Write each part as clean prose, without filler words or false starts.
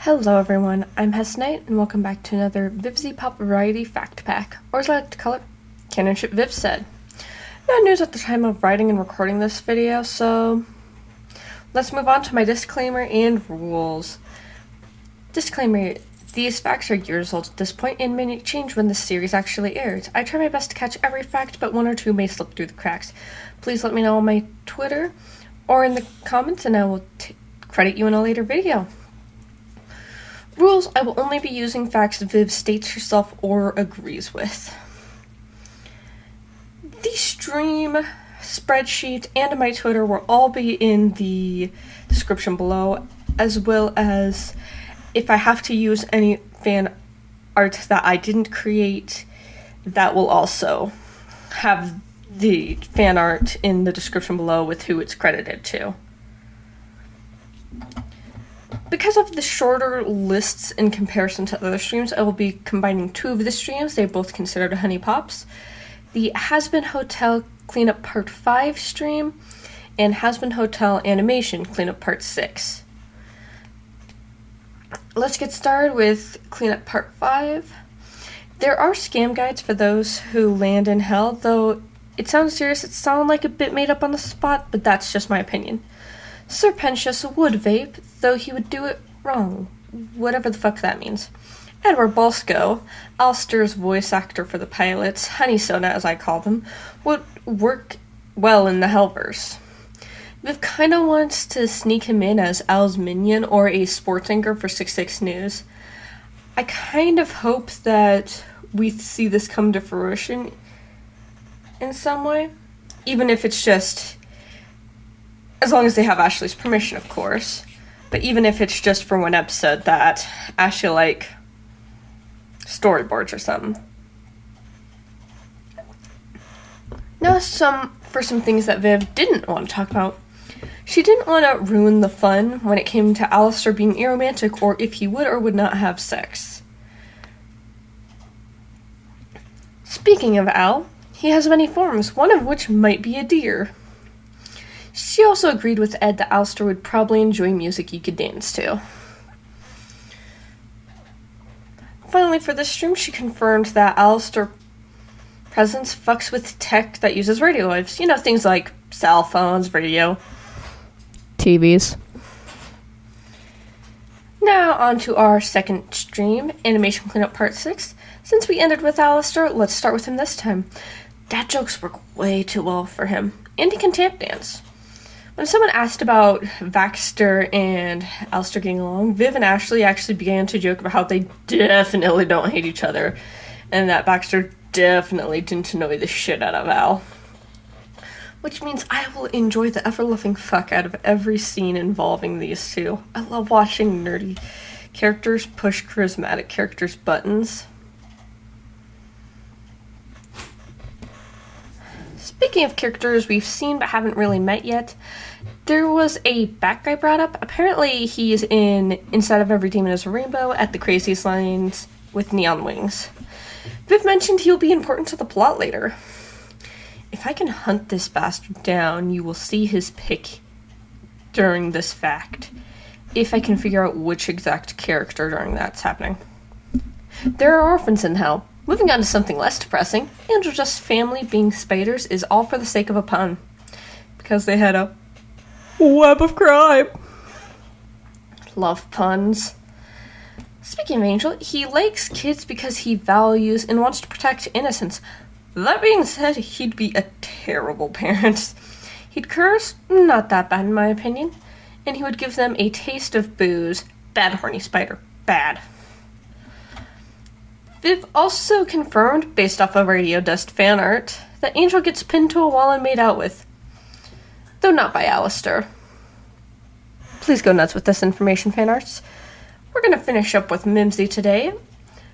Hello everyone, I'm Hess Knight, and welcome back to another Vivziepop Variety Fact Pack, or as I like to call it, Canonship Viv said. No news at the time of writing and recording this video, so let's move on to my disclaimer and rules. Disclaimer, these facts are years old at this point and may change when the series actually airs. I try my best to catch every fact, but one or two may slip through the cracks. Please let me know on my Twitter or in the comments and I will credit you in a later video. Rules: I will only be using facts Viv states herself or agrees with. The stream, spreadsheet, and my Twitter will all be in the description below, as well as if I have to use any fan art that I didn't create, that will also have the fan art in the description below with who it's credited to. Because of the shorter lists in comparison to other streams, I will be combining two of the streams. They're both considered honey pops. The Has-Been Hotel Cleanup Part 5 stream and Has-Been Hotel Animation Cleanup Part 6. Let's get started with Cleanup Part 5. There are scam guides for those who land in hell, though it sounds serious. It sounds like a bit made up on the spot, but that's just my opinion. Serpentius would vape, though he would do it wrong, whatever the fuck that means. Edward Balsco, Alistair's voice actor for the pilots, Honey Soda as I call them, would work well in the Hellverse. Viv kinda wants to sneak him in as Al's minion or a sports anchor for 66 News. I kind of hope that we see this come to fruition in some way, even if it's just, as long as they have Ashley's permission, of course. But even if it's just for one episode that Ashley, like, storyboards or something. Now for some things that Viv didn't want to talk about. She didn't want to ruin the fun when it came to Alistair being aromantic or if he would or would not have sex. Speaking of Al, he has many forms, one of which might be a deer. She also agreed with Ed that Alistair would probably enjoy music he could dance to. Finally, for this stream, she confirmed that Alistair presence fucks with tech that uses radio waves. You know, things like cell phones, radio, TVs. Now on to our second stream, Animation Cleanup Part 6. Since we ended with Alistair, let's start with him this time. Dad jokes work way too well for him, and he can tap dance. When someone asked about Baxter and Alistair getting along, Viv and Ashley actually began to joke about how they definitely don't hate each other, and that Baxter definitely didn't annoy the shit out of Al. Which means I will enjoy the ever-loving fuck out of every scene involving these two. I love watching nerdy characters push charismatic characters' buttons. Speaking of characters we've seen but haven't really met yet, there was a Bat guy brought up. Apparently he's in Inside of Every Demon is a Rainbow at the Craziest Lines with Neon Wings. Viv mentioned he'll be important to the plot later. If I can hunt this bastard down, you will see his pick during this fact, if I can figure out which exact character during that's happening. There are orphans in hell. Moving on to something less depressing, Angel Just's family being spiders is all for the sake of a pun. Because they had a web of crime. Love puns. Speaking of Angel, he likes kids because he values and wants to protect innocence. That being said, he'd be a terrible parent. He'd curse, not that bad in my opinion, and he would give them a taste of booze. Bad horny spider. Bad. Viv also confirmed, based off of Radio Dust fan art, that Angel gets pinned to a wall and made out with. Though not by Alistair. Please go nuts with this information, fan arts. We're gonna finish up with Mimsy today.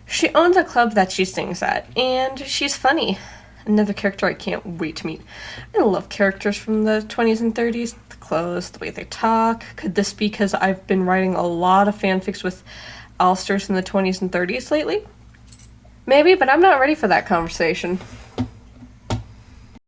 She owns a club that she sings at, and she's funny. Another character I can't wait to meet. I love characters from the 20s and 30s. The clothes, the way they talk. Could this be because I've been writing a lot of fanfics with Alistairs in the 20s and 30s lately? Maybe, but I'm not ready for that conversation.